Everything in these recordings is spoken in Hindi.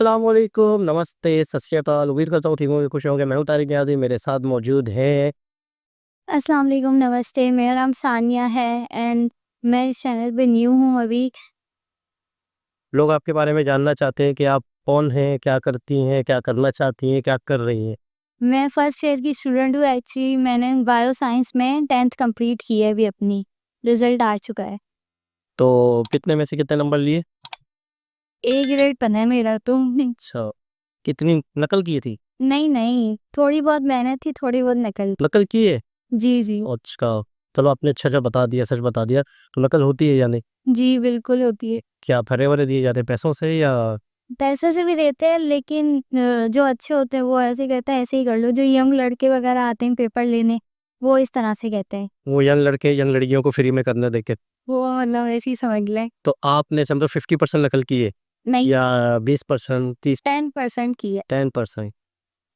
अस्सलाम वालेकुम, नमस्ते, सत श्री अकाल। उम्मीद करता हूँ ठीक होंगे, खुश होंगे। मैं हूँ तारिक नियाज़ी, मेरे साथ मौजूद है अस्सलाम वालेकुम, नमस्ते। मेरा नाम सानिया है एंड मैं इस चैनल पे न्यू हूँ अभी। लोग आपके बारे में जानना चाहते हैं कि आप कौन हैं, क्या करती हैं, क्या करना चाहती हैं, क्या कर रही हैं? मैं फर्स्ट ईयर की स्टूडेंट हूँ एक्चुअली। मैंने बायो साइंस में 10th कंप्लीट की है अभी अपनी। रिज़ल्ट आ चुका है। तो कितने में से कितने नंबर लिए? ए ग्रेड बना है मेरा तो। अच्छा, कितनी नकल की थी? नहीं, थोड़ी बहुत मेहनत थी, थोड़ी बहुत नकल। नकल की है? जी। अच्छा, चलो आपने अच्छा बता दिया, सच बता दिया। तो नकल होती है या नहीं? जी, बिल्कुल होती है। क्या फरे-वरे दिए जाते हैं पैसों से या पैसों से भी देते हैं लेकिन जो अच्छे होते हैं वो ऐसे कहते हैं ऐसे ही कर लो। जो यंग लड़के वगैरह आते हैं पेपर लेने, वो इस तरह से कहते हैं। वो यंग लड़के, यंग लड़कियों को फ्री में करने देके? वो मतलब ऐसे ही समझ लें। तो आपने समझो 50% नकल की है नहीं, या 20%, 30, 10% की है। 10%?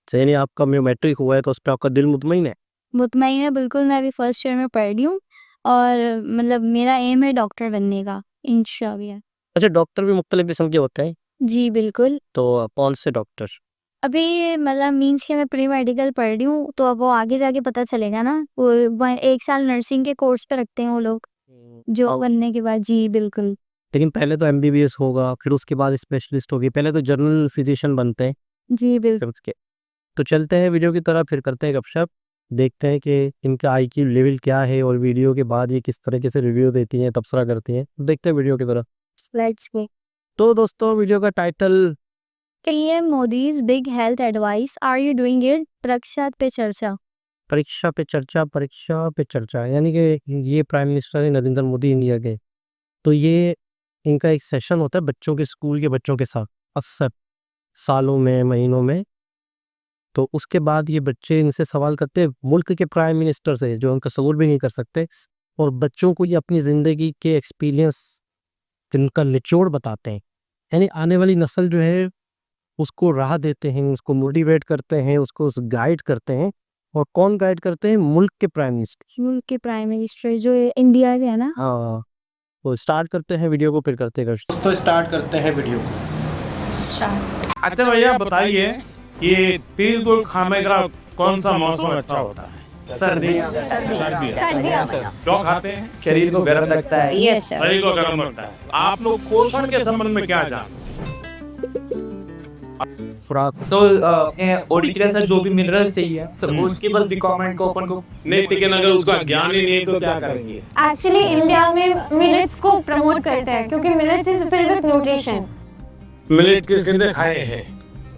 सही नहीं, आपका मैट्रिक हुआ है तो उस पे आपका दिल मुतमईन है? मुतमईन है बिल्कुल। मैं अभी फर्स्ट ईयर में पढ़ रही हूँ और मतलब मेरा एम है डॉक्टर बनने का इंशाअल्लाह। अच्छा, डॉक्टर भी मुख्तलिफ किस्म के होते हैं, जी बिल्कुल। तो कौन से डॉक्टर? अभी मतलब मीन्स कि मैं प्री मेडिकल पढ़ रही हूँ तो अब वो आगे जाके पता चलेगा ना। वो 1 साल नर्सिंग के कोर्स पे रखते हैं वो लोग जो बनने के बाद। जी बिल्कुल। लेकिन पहले तो एमबीबीएस होगा, फिर उसके बाद स्पेशलिस्ट होगी, पहले तो जनरल फिजिशियन बनते हैं, जी बिल्कुल। फिर उसके तो चलते हैं वीडियो की तरह, फिर करते हैं गपशप, देखते हैं कि इनका आईक्यू लेवल क्या है और वीडियो के बाद ये किस तरीके से रिव्यू देती हैं, तबसरा करती हैं। देखते हैं वीडियो की तरह। Let's go. तो दोस्तों, वीडियो का title PM Modi's big health advice, are you doing it? Pariksha Pe चर्चा। परीक्षा पे चर्चा, परीक्षा पे चर्चा, यानी कि ये प्राइम मिनिस्टर है नरेंद्र मोदी इंडिया के। तो ये इनका एक सेशन होता है बच्चों के, स्कूल के बच्चों के साथ, अक्सर सालों में, महीनों में। तो उसके बाद ये बच्चे इनसे सवाल करते हैं मुल्क के प्राइम मिनिस्टर से, जो उनका सवाल भी नहीं कर सकते, और बच्चों को ये अपनी ज़िंदगी के एक्सपीरियंस, जिनका निचोड़ बताते हैं। यानी आने वाली नस्ल जो है उसको राह देते हैं, उसको मोटिवेट करते हैं, उसको गाइड करते हैं। और कौन गाइड करते हैं? मुल्क के प्राइम मिनिस्टर। मुल्क के प्राइम मिनिस्टर जो इंडिया के है ना। हाँ, तो स्टार्ट करते हैं वीडियो को, फिर करते हैं दोस्तों, स्टार्ट करते हैं वीडियो को। अच्छा भैया बताइए कि पीरपुर खाने का कौन सा मौसम अच्छा होता है? सर्दियाँ। क्यों खाते हैं? शरीर को गर्म लगता है। Yes sir. शरीर को गर्म लगता है। आप लोग पोषण के संबंध में क्या जानते खुराक। सो ओडी सर जो भी मिनरल्स चाहिए सब उसकी बस रिक्वायरमेंट को अपन को नहीं, लेकिन अगर उसका ज्ञान ही नहीं तो क्या करेंगे? एक्चुअली इंडिया में मिलेट्स को प्रमोट करते हैं क्योंकि millets is filled with nutrition. Millet किसने खाए हैं?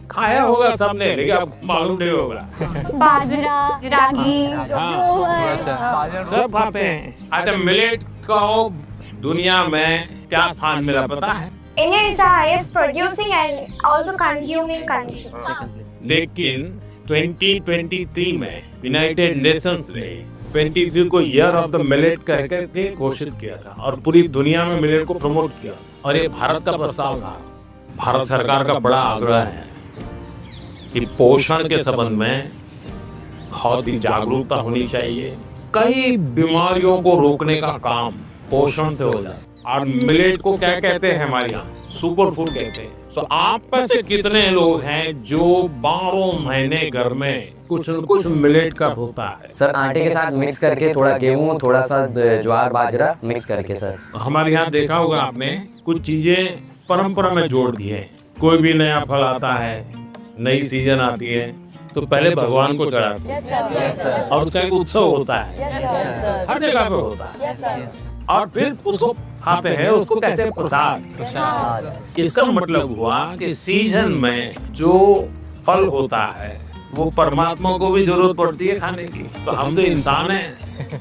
खाया होगा सबने, लेकिन अब मालूम नहीं होगा। बाजरा, रागी, सब खाते हैं। अच्छा, मिलेट को दुनिया में क्या स्थान मिला पता है? India is the highest producing and also consuming country. लेकिन 2023 में यूनाइटेड नेशंस ने 23 को ईयर ऑफ द मिलेट कह के घोषित किया था और पूरी दुनिया में मिलेट को प्रमोट किया। और ये भारत का प्रस्ताव था। भारत सरकार का बड़ा आग्रह है कि पोषण के संबंध में बहुत ही जागरूकता होनी चाहिए। कई बीमारियों को रोकने का काम पोषण से हो जाए। और मिलेट को क्या कहते हैं हमारे यहाँ? सुपर फूड कहते हैं। तो आप में से कितने लोग हैं जो 12 महीने घर में कुछ न कुछ मिलेट का होता है? सर आटे के साथ मिक्स करके थोड़ा गेहूं थोड़ा सा ज्वार बाजरा मिक्स करके सर। हमारे यहाँ देखा होगा आपने, कुछ चीजें परंपरा में जोड़ दी है। कोई भी नया फल आता है, नई सीजन आती है, तो पहले भगवान को चढ़ाते हैं और उसका एक उत्सव होता है। हर जगह पे होता है। और फिर उसको खाते हैं, उसको कहते हैं प्रसाद। इसका मतलब हुआ कि सीजन में जो फल होता है वो परमात्मा को भी जरूरत पड़ती है खाने की। तो हम तो इंसान हैं,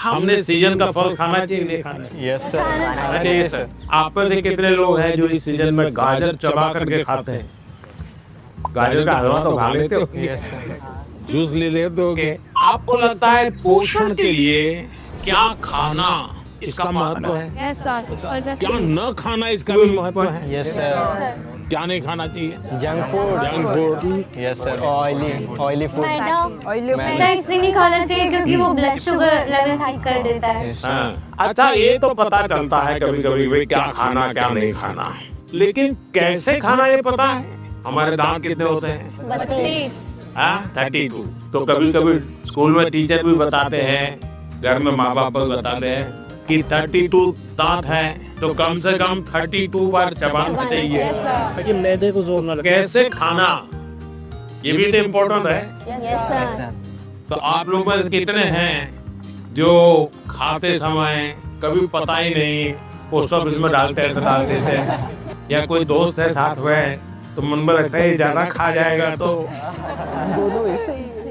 हमने सीजन का फल खाना चाहिए, नहीं खाना चाहिए? Yes sir. चाहिए सर। आप में से कितने लोग हैं जो इस सीजन में गाजर चबा करके खाते हैं? गाजर का हलवा तो खा लेते हो, जूस ले लेते हो। आपको लगता है पोषण के लिए क्या खाना इसका महत्व है? Yes sir. क्या न खाना इसका भी महत्व है? Yes sir. क्या नहीं खाना चाहिए? Junk food. Yes sir. Oily food. Maida इसलिए नहीं खाना चाहिए क्योंकि वो ब्लड शुगर लेवल हाई कर देता है। हाँ। अच्छा, ये तो पता चलता है कभी कभी भाई क्या खाना क्या नहीं खाना। लेकिन कैसे खाना ये पता है। हमारे दांत कितने होते हैं? 32। हाँ, 32। तो कभी कभी स्कूल में टीचर भी बताते हैं, घर में माँ बाप भी बताते हैं कि 32 दांत है, तो कम से कम 32 बार चबाना चाहिए। ताकि मैदे को जोर ना लगे। कैसे खाना, ये भी तो इम्पोर्टेंट है। Yes sir. तो आप लोग में कितने हैं जो खाते समय कभी पता ही नहीं, पोस्ट ऑफिस में डालते ऐसे डाल देते हैं, या कोई दोस्त है साथ में तो मन में लगता है ज्यादा खा जाएगा तो।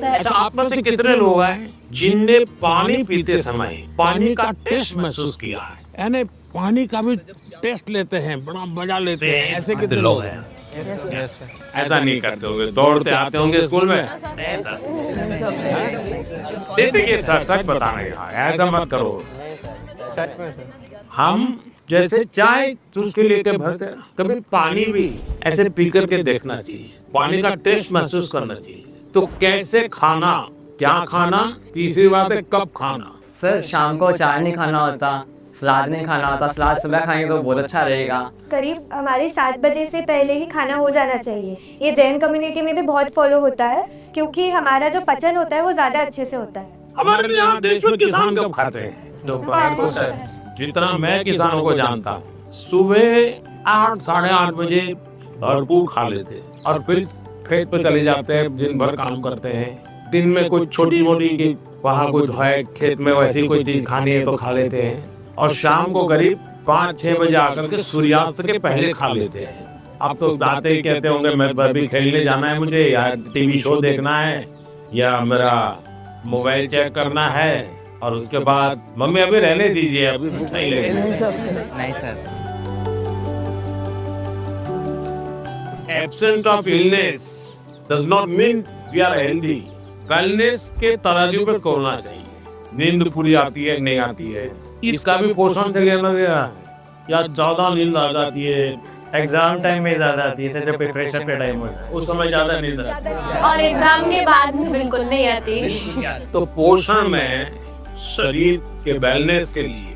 अच्छा, आप में से कितने लोग हैं जिनने पानी पीते समय पानी का टेस्ट महसूस किया है, यानी पानी का भी टेस्ट लेते हैं, बड़ा मजा लेते हैं, ऐसे कितने लोग हैं? ऐसा नहीं करते होंगे, दौड़ते आते होंगे स्कूल में। देखिए सच सच बताना यार, ऐसा मत करो। हम जैसे चाय चूस के लेके भरते हैं, कभी पानी भी ऐसे पी करके देखना चाहिए, पानी का टेस्ट महसूस करना चाहिए। तो कैसे खाना, क्या खाना, तीसरी बात है कब खाना। सर शाम को चाय नहीं खाना होता, सलाद नहीं खाना होता, सलाद सुबह खाएंगे तो बहुत अच्छा रहेगा। करीब हमारे 7 बजे से पहले ही खाना हो जाना चाहिए। ये जैन कम्युनिटी में भी बहुत फॉलो होता है, क्योंकि हमारा जो पचन होता है वो ज़्यादा अच्छे से होता है। हमारे यहाँ देश में किसान कब खाते हैं? दोपहर को सर। जितना मैं किसानों को जानता हूँ, सुबह 8 साढ़े 8 बजे भरपूर खा लेते हैं और फिर खेत पे चले जाते हैं, दिन भर काम करते हैं। दिन में कोई छोटी मोटी वहाँ कोई है खेत में वैसी कोई चीज खानी है तो खा लेते हैं, और शाम को करीब 5-6 बजे आकर के सूर्यास्त के पहले खा लेते हैं। अब तो जाते ही कहते होंगे मैं भी खेलने जाना है मुझे, या टीवी शो देखना है, या मेरा मोबाइल चेक करना है, और उसके बाद मम्मी अभी रहने दीजिए, अभी भूख नहीं लगेगी। नहीं sir. Absent of illness does not mean we are healthy. Wellness के तराजू पे तोलना चाहिए। नींद पूरी आती है नहीं आती है, इसका भी पोषण से लेना देना, या ज्यादा नींद आ जाती है, एग्जाम टाइम में ज्यादा आती है, जब प्रिपरेशन पे टाइम होता है उस समय ज्यादा नींद आती है, और एग्जाम के बाद बिल्कुल नहीं आती। तो पोषण में शरीर के वेलनेस के लिए,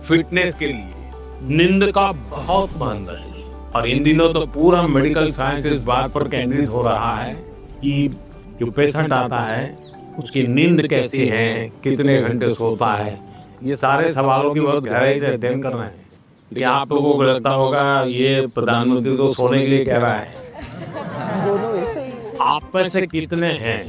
फिटनेस के लिए नींद का बहुत महत्व है। और इन दिनों तो पूरा मेडिकल साइंस इस बात पर केंद्रित हो रहा है कि जो पेशेंट आता है उसकी नींद कैसी है, कितने घंटे सोता है, ये सारे सवालों की बहुत गहराई से अध्ययन करना है। लेकिन आप लोगों को लगता होगा ये प्रधानमंत्री तो सोने के लिए कह रहा है। आप में से कितने हैं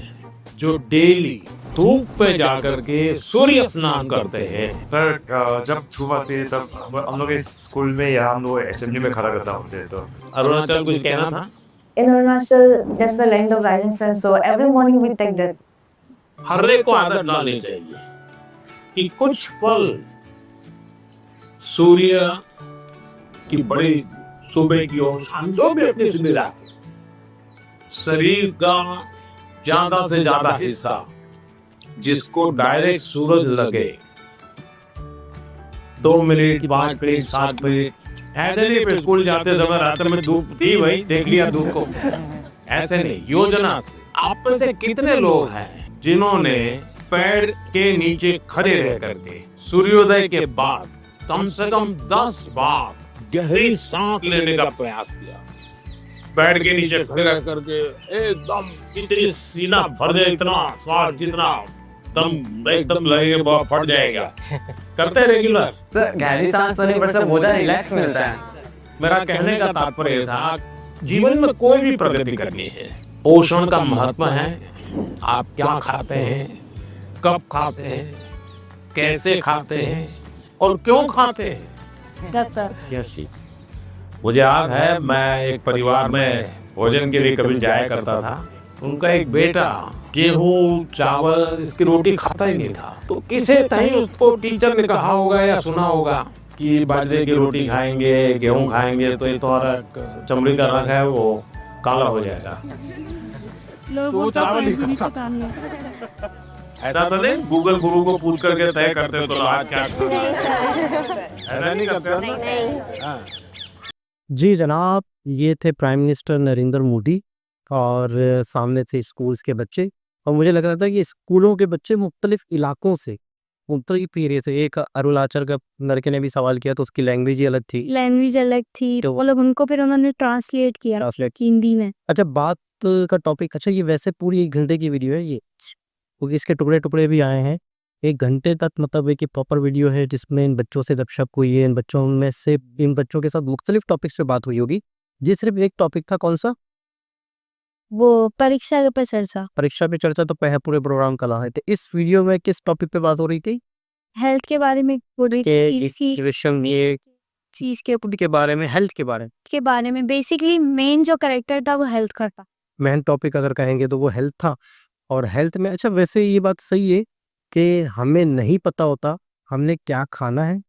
जो डेली धूप पे जाकर के सूर्य स्नान करते हैं? सर जब धूप आती है तब हम लोग इस स्कूल में या हम लोग असेंबली में खड़ा करता होते हैं। तो अरुणाचल कुछ कहना था? In Arunachal, that's the land of rising sun, so every morning we take that. हर एक को आदत डालनी चाहिए कि कुछ पल सूर्य की बड़ी सुबह की और शाम जो भी अपनी सुविधा, शरीर का ज्यादा से ज्यादा हिस्सा जिसको डायरेक्ट सूरज लगे, 2 मिनट 5 मिनट 7 मिनट, ऐसे नहीं पे स्कूल जाते समय रात में धूप थी भाई देख लिया धूप को, ऐसे नहीं। योजना से आप में से कितने लोग हैं जिन्होंने पेड़ के नीचे खड़े रह करके सूर्योदय के बाद कम से कम 10 बार गहरी सांस लेने का प्रयास किया? पेड़ के नीचे खड़े रह करके एकदम जितनी सीना भर जाए, इतना सांस जितना दम एकदम लगेगा फट जाएगा, करते हैं रेगुलर। सर गहरी सांस लेने पर सर बहुत ज्यादा रिलैक्स मिलता है। मेरा कहने का तात्पर्य था जीवन में कोई भी प्रगति करनी है, पोषण का महत्व है। आप क्या खाते हैं, कब खाते हैं, कैसे खाते हैं और क्यों खाते हैं। Yes, sir. मुझे याद है मैं एक परिवार में भोजन के लिए कभी जाया करता था, उनका एक बेटा गेहूं चावल इसकी रोटी खाता ही नहीं था। तो किसे कहीं उसको टीचर ने कहा होगा या सुना होगा कि बाजरे की रोटी खाएंगे, गेहूं खाएंगे तो ये तुम्हारा चमड़ी का रंग है वो काला हो जाएगा, तो वो चावल ही खाता। ऐसा तो नहीं गूगल गुरु को पूछ करके तय करते हो तो आज क्या नहीं सर, ऐसा नहीं करते हो? नहीं। हाँ। जी जनाब, ये थे प्राइम मिनिस्टर नरेंद्र मोदी और सामने थे स्कूल्स के बच्चे। और मुझे लग रहा था कि स्कूलों के बच्चे मुख्तलिफ इलाकों से उत्तर ही पी रहे थे। एक अरुणाचल का लड़के ने भी सवाल किया तो उसकी लैंग्वेज ही अलग थी। लैंग्वेज अलग थी, तो मतलब उनको फिर उन्होंने ट्रांसलेट किया ट्रांसलेट हिंदी में। अच्छा, बात का टॉपिक, अच्छा ये वैसे पूरी 1 घंटे की वीडियो है ये, क्योंकि इसके टुकड़े-टुकड़े भी आए हैं। 1 घंटे तक मतलब एक प्रॉपर वीडियो है जिसमें इन बच्चों से गपशप हुई है, इन बच्चों के साथ मुख्तलिफ टॉपिक्स पे बात हुई होगी। ये सिर्फ एक टॉपिक था, कौन-सा? वो परीक्षा पे चर्चा, परीक्षा पे चर्चा तो पूरे प्रोग्राम का है। तो इस वीडियो में किस टॉपिक पे बात हो रही थी? हेल्थ के बारे में पूरी इसी ये चीज़ के के बारे में, हेल्थ के बारे में। बेसिकली मेन जो कैरेक्टर था वो हेल्थ का था। मेन टॉपिक अगर कहेंगे तो वो हेल्थ था। और हेल्थ में अच्छा वैसे ये बात सही है कि हमें नहीं पता होता हमने क्या खाना है,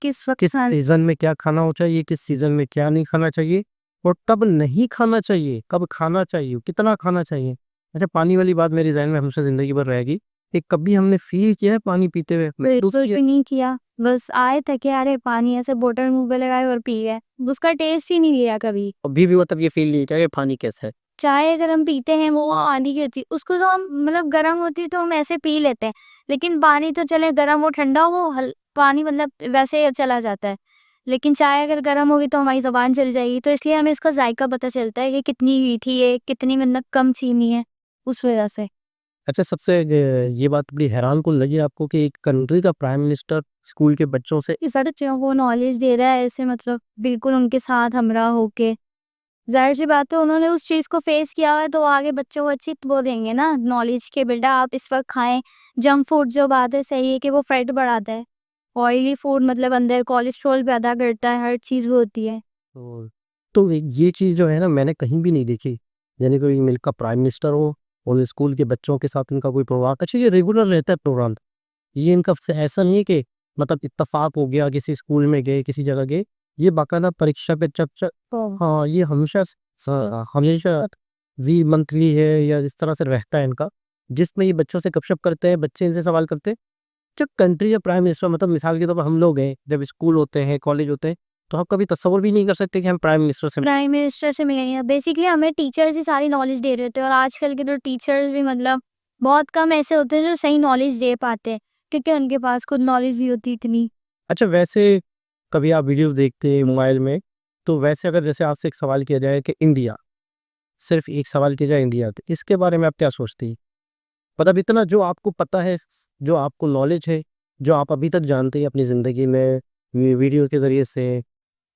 किस वक्त किस सीजन में क्या खाना हो चाहिए, किस सीजन में क्या नहीं खाना चाहिए, और कब नहीं खाना चाहिए, कब खाना चाहिए, कितना खाना चाहिए। अच्छा, पानी वाली बात मेरी ज़हन में हमेशा ज़िंदगी भर रहेगी कि कभी हमने फील किया है पानी पीते हुए? बिल्कुल भी नहीं किया, बस आए थे कि अरे पानी, ऐसे बोतल मुंह पे लगाए और पी गए, उसका टेस्ट ही नहीं लिया कभी। अभी भी मतलब ये फील नहीं किया कि पानी कैसा है। चाय अगर हम पीते हैं वो आंधी की होती है, उसको तो हम मतलब गर्म होती है तो हम ऐसे पी लेते हैं, लेकिन पानी तो चले गर्म हो ठंडा हो, पानी मतलब वैसे ही चला जाता है। लेकिन चाय अगर गर्म होगी तो हमारी ज़बान जल जाएगी, तो इसलिए हमें इसका जायका पता चलता है कि कितनी मीठी है, कितनी मतलब कम चीनी है, उस वजह से। अच्छा, सबसे ये बात बड़ी हैरान कुन लगी आपको कि एक कंट्री का प्राइम मिनिस्टर स्कूल के बच्चों से इस सारे बच्चों को नॉलेज दे रहा है ऐसे, मतलब बिल्कुल उनके साथ हमरा होके। ज़ाहिर सी बात है उन्होंने उस चीज़ को फेस किया हुआ है तो आगे बच्चों को अच्छी वो देंगे ना नॉलेज के, बेटा आप इस वक्त खाएं। जंक फूड जो बात है सही है कि वो फैट बढ़ाता है, ऑयली फूड मतलब अंदर कोलेस्ट्रॉल पैदा करता है, हर चीज़ वो होती है। तो ये चीज़ जो है ना मैंने कहीं भी नहीं देखी, यानी कोई मिल्क का प्राइम मिनिस्टर हो और स्कूल के बच्चों के साथ इनका कोई प्रोग्राम। अच्छा, ये रेगुलर रहता है प्रोग्राम, ये इनका ऐसा नहीं है कि मतलब इत्तेफाक हो गया किसी स्कूल में गए, किसी जगह गए, ये बाकायदा परीक्षा पे चर्चा। हाँ, ये हमेशा वी मंथली है या इस तरह से रहता है इनका, जिसमें ये बच्चों से गपशप करते हैं, बच्चे इनसे सवाल करते हैं। जो कंट्री या प्राइम मिनिस्टर, मतलब मिसाल के तौर पर हम लोग हैं, जब स्कूल होते हैं, कॉलेज होते हैं, तो आप कभी तस्वुर भी नहीं कर सकते कि हम प्राइम मिनिस्टर से मिलेंगे, बेसिकली हमें टीचर्स ही सारी नॉलेज दे रहे होते हैं, और आजकल के तो टीचर्स भी मतलब बहुत कम ऐसे होते हैं जो सही नॉलेज दे पाते हैं, क्योंकि उनके पास खुद नॉलेज नहीं होती इतनी। अच्छा, वैसे कभी आप वीडियोस देखते हैं मोबाइल में, तो वैसे अगर जैसे आपसे एक सवाल किया जाए कि इंडिया, सिर्फ एक सवाल किया जाए इंडिया, तो इसके बारे में आप क्या सोचती हैं? मतलब इतना जो आपको पता है, जो आपको नॉलेज है, जो आप अभी तक जानते हैं अपनी ज़िंदगी में, वीडियो के ज़रिए से,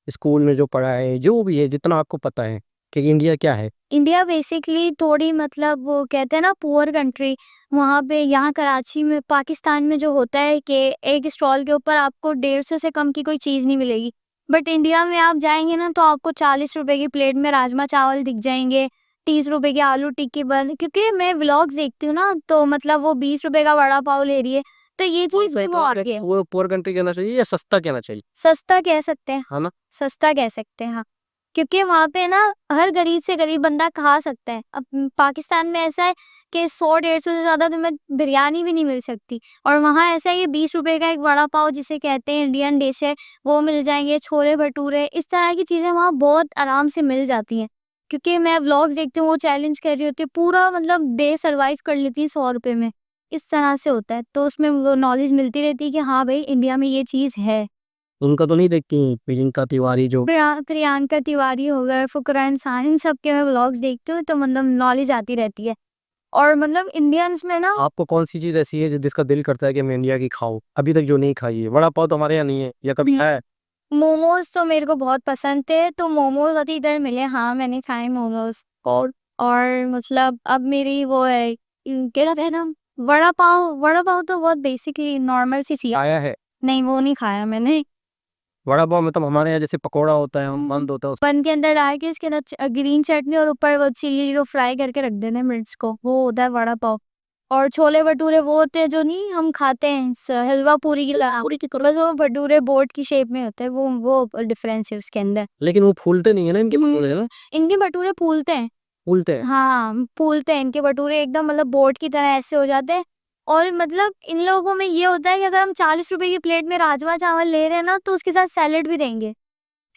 स्कूल में जो पढ़ा है, जो भी है, जितना आपको पता है कि इंडिया क्या है? इंडिया बेसिकली थोड़ी मतलब वो कहते हैं ना पुअर कंट्री, वहाँ पे यहाँ कराची में पाकिस्तान में जो होता है कि एक स्टॉल के ऊपर आपको 150 से कम की कोई चीज़ नहीं मिलेगी, बट इंडिया में आप जाएंगे ना तो आपको 40 रुपए की प्लेट में राजमा चावल दिख जाएंगे, 30 रुपए की आलू टिक्की बन, क्योंकि मैं व्लॉग्स देखती हूँ ना तो मतलब वो 20 रुपए का वड़ा पाव ले रही है, तो ये चीज़ वो आगे है। वो पुअर कंट्री कहना चाहिए या सस्ता कहना चाहिए? सस्ता कह सकते हैं, है ना? सस्ता कह सकते हैं हाँ, क्योंकि वहाँ पे ना हर गरीब से गरीब बंदा खा सकता है। अब पाकिस्तान में ऐसा है कि 100-150 से ज़्यादा तुम्हें बिरयानी भी नहीं मिल सकती, और वहाँ ऐसा है ये 20 रुपए का एक वड़ा पाव जिसे कहते हैं इंडियन डिश है, वो मिल जाएंगे, छोले भटूरे, इस तरह की चीज़ें वहाँ बहुत आराम से मिल जाती हैं। क्योंकि मैं व्लॉग्स देखती हूँ, वो चैलेंज कर रही होती है, पूरा मतलब डे सर्वाइव कर लेती है 100 रुपए में, इस तरह से होता है, तो उसमें वो नॉलेज मिलती रहती है कि हाँ भाई इंडिया में ये चीज़ है। उनका तो नहीं देखती प्रियंका तिवारी जो? प्रियंका तिवारी हो गए, फुकरा इंसान, इन सब के मैं व्लॉग्स देखती हूँ तो मतलब नॉलेज आती रहती है। और मतलब इंडियंस में ना आपको कौन सी चीज़ ऐसी है जिसका दिल करता है कि मैं इंडिया की खाऊं, अभी तक जो नहीं खाई है? वड़ा पाव तो हमारे यहाँ नहीं है, या कभी है? मोमोज तो मेरे को बहुत पसंद थे, तो मोमोज अभी इधर मिले, हाँ मैंने खाए मोमोज। और मतलब अब मेरी वो है क्या कहते हैं ना, वड़ा पाव तो बहुत बेसिकली नॉर्मल सी चीज। आया है नहीं वो नहीं खाया मैंने। वड़ा पाव, मतलब हमारे यहाँ जैसे पकोड़ा होता है, बंद होता है बन के अंदर डाल के इसके अंदर ग्रीन चटनी और ऊपर वो चिली को फ्राई करके रख देना मिर्च को, वो होता है वड़ा पाव। और छोले भटूरे वो होते हैं जो नहीं हम खाते हैं हलवा पूरी की बस वो भटूरे बोर्ड की शेप में होते हैं, वो डिफरेंस है उसके अंदर। लेकिन वो फूलते नहीं है ना इनके भटूरे, ना? इनके भटूरे फूलते हैं, फूलते हैं? हाँ फूलते हैं इनके भटूरे, एकदम मतलब बोर्ड की तरह ऐसे हो जाते हैं। और मतलब इन लोगों में ये होता है कि अगर हम 40 रुपए की प्लेट में राजमा चावल ले रहे हैं ना तो उसके साथ सैलेड भी देंगे,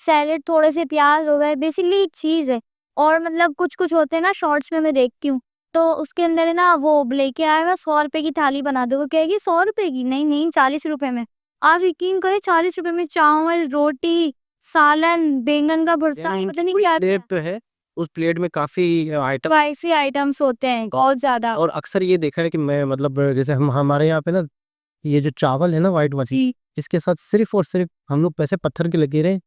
सैलेड थोड़े से प्याज हो गए, बेसिकली एक चीज़ है। और मतलब कुछ-कुछ होते हैं ना शॉर्ट्स में मैं देखती हूँ, तो उसके अंदर है ना वो लेके आएगा 100 रुपए की थाली बना दो, वो कहेगी 100 रुपए की, नहीं नहीं 40 रुपए में। आप यकीन करें 40 रुपए में चावल, रोटी, सालन, बैंगन का भरता, पता नहीं क्या प्लेट तो है, उस प्लेट में काफ़ी आइटम वाइफी आइटम्स होते हैं बहुत ज्यादा। और अक्सर ये देखा है कि मैं मतलब जैसे हम हमारे यहाँ पे ना ये जो चावल है ना व्हाइट वाली, जी इसके साथ सिर्फ और सिर्फ हम लोग पैसे पत्थर के लगे रहे,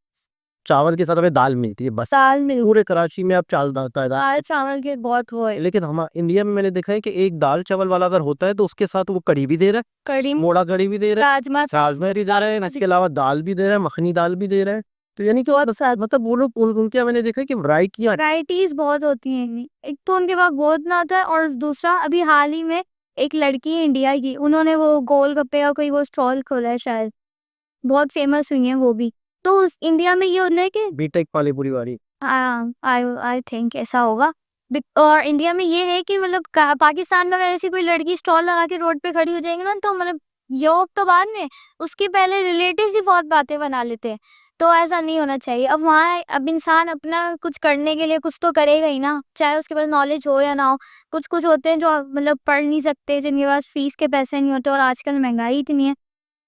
चावल के साथ हमें दाल मिलती है बस। दाल में पूरे कराची में आप चावल दाल है दाल चावल के बहुत वो है, लेकिन हम इंडिया में मैंने देखा है कि एक दाल चावल वाला अगर होता है तो उसके साथ वो कढ़ी भी दे रहा है, कड़ी, मोड़ा कढ़ी भी दे रहा है, राजमा, राजमा भी दे रहा है, इसके अलावा दाल भी दे रहा है, मखनी दाल भी दे रहा है। तो यानी कि मतलब वो लोग उनके यहाँ मैंने देखा है कि वैरायटियाँ वैराइटीज बहुत होती हैं इनमें। एक तो उनके पास बहुत ना आता है, और दूसरा अभी हाल ही में एक लड़की है इंडिया की, उन्होंने वो गोलगप्पे का कोई वो स्टॉल खोला है शायद, बहुत फेमस हुई है वो भी। तो इंडिया में ये होता है कि बीटेक पानी पूरी वाली आई थिंक ऐसा होगा। और इंडिया में ये है कि मतलब पाकिस्तान में अगर ऐसी कोई लड़की स्टॉल लगा के रोड पे खड़ी हो जाएगी ना, तो मतलब योग तो बाद में, उसके पहले रिलेटिव्स ही बहुत बातें बना लेते हैं। तो ऐसा नहीं होना चाहिए। अब वहाँ अब इंसान अपना कुछ करने के लिए कुछ तो करेगा ही ना, चाहे उसके पास नॉलेज हो या ना हो। कुछ कुछ होते हैं जो मतलब पढ़ नहीं सकते, जिनके पास फीस के पैसे नहीं होते, और आजकल महंगाई इतनी है।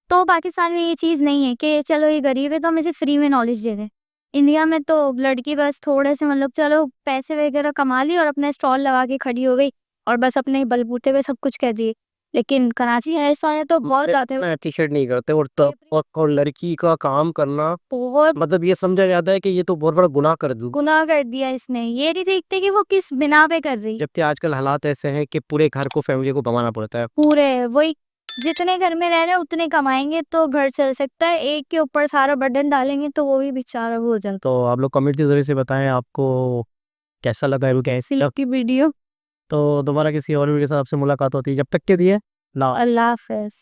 तो पाकिस्तान में ये चीज़ नहीं है कि चलो ये गरीब है तो हम इसे फ्री में नॉलेज दे दें। इंडिया में तो लड़की बस थोड़े से मतलब चलो पैसे वगैरह कमा ली और अपना स्टॉल लगा के खड़ी हो गई, और बस अपने बलबूते पे सब कुछ कह दिए। लेकिन कराची ऐसा है तो बहुत ज़्यादा अप्रिशिएट नहीं करते, और तब और लड़की का काम करना बहुत मतलब ये समझा जाता है कि ये तो बहुत बड़ा गुनाह कर दूँ, गुनाह कर दिया इसने। ये नहीं देखते कि वो किस बिना पे कर रही। जबकि आजकल हालात ऐसे हैं कि पूरे घर को फैमिली को कमाना पड़ता है। पूरे वही, जितने घर में रह रहे हैं उतने कमाएंगे तो घर चल सकता है, एक के ऊपर सारा बर्डन डालेंगे तो वो भी बेचारा वो हो जाता तो आप लोग कमेंट के जरिए से बताएं आपको कैसा लगा है, कैसी है। की वीडियो। तो दोबारा किसी और वीडियो के साथ आपसे मुलाकात होती है, जब तक के लिए अल्लाह हाफ़िज़।